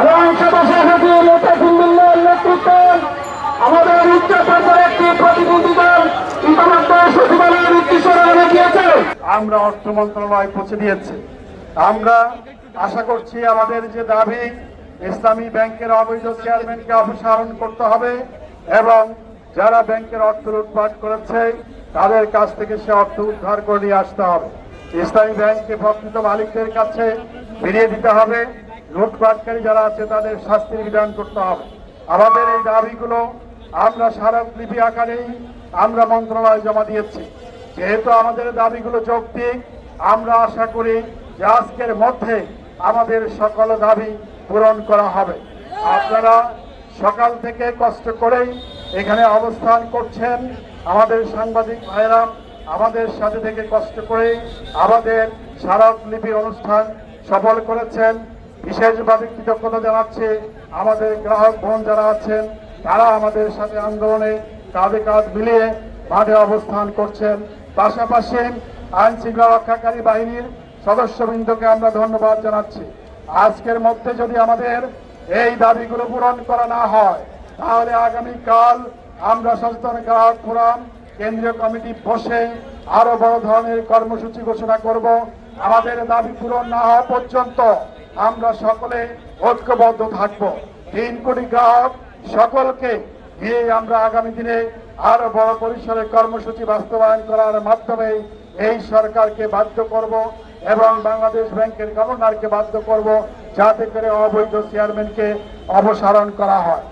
এবং সভাপতি মুতাসিমুল্লাহর নেতৃত্বে আমাদের উচ্চপর্যায়ের একটি প্রতিনিধি দল ইতিমধ্যে সচিবালয়ের উদ্দেশ্যে রওনা দিয়েছে। আমরা অর্থ মন্ত্রণালয় পৌঁছে দিয়েছি। আমরা আশা করছি আমাদের যে দাবি, ইসলামী ব্যাংকের অবৈধ চেয়ারম্যানকে অপসারণ করতে হবে এবং যারা ব্যাংকের অর্থ লুটপাট করেছে তাদের কাছ থেকে সে অর্থ উদ্ধার করে নিয়ে আসতে হবে। ইসলামী ব্যাংককে প্রকৃত মালিকদের কাছে ফিরিয়ে দিতে হবে। লুটপাটকারী যারা আছে তাদের শাস্তির বিধান করতে হবে। আমাদের এই দাবিগুলো আমরা স্মারকলিপি আকারেই আমরা মন্ত্রণালয়ে জমা দিয়েছি। যেহেতু আমাদের দাবিগুলো যৌক্তিক, আমরা আশা করি যে আজকের মধ্যে আমাদের সকল দাবি পূরণ করা হবে। আপনারা সকাল থেকে কষ্ট করেই এখানে অবস্থান করছেন। আমাদের সাংবাদিক ভাইরা আমাদের সাথে থেকে কষ্ট করে আমাদের স্মারকলিপি অনুষ্ঠান সফল করেছেন। বিশেষভাবে কৃতজ্ঞতা জানাচ্ছি আমাদের গ্রাহক বোন যারা আছেন, তারা আমাদের সাথে আন্দোলনে কাঁধে কাঁধ মিলিয়ে মাঠে অবস্থান করছেন। পাশাপাশি আইন শৃঙ্খলা রক্ষাকারী বাহিনীর সদস্যবৃন্দকে আমরা ধন্যবাদ জানাচ্ছি। আজকের মধ্যে যদি আমাদের এই দাবিগুলো পূরণ করা না হয়, তাহলে আগামীকাল আমরা সচেতন গ্রাহক ফোরাম কেন্দ্রীয় কমিটি বসে আরো বড় ধরনের কর্মসূচি ঘোষণা করব। আমাদের দাবি পূরণ না হওয়া পর্যন্ত আমরা সকলে ঐক্যবদ্ধ থাকব। 3 কোটি গ্রাহক সকলকে নিয়ে আমরা আগামী দিনে আরো বড় পরিসরে কর্মসূচি বাস্তবায়ন করার মাধ্যমে এই সরকারকে বাধ্য করব এবং বাংলাদেশ ব্যাংকের গভর্নরকে বাধ্য করব যাতে করে অবৈধ চেয়ারম্যানকে অপসারণ করা হয়।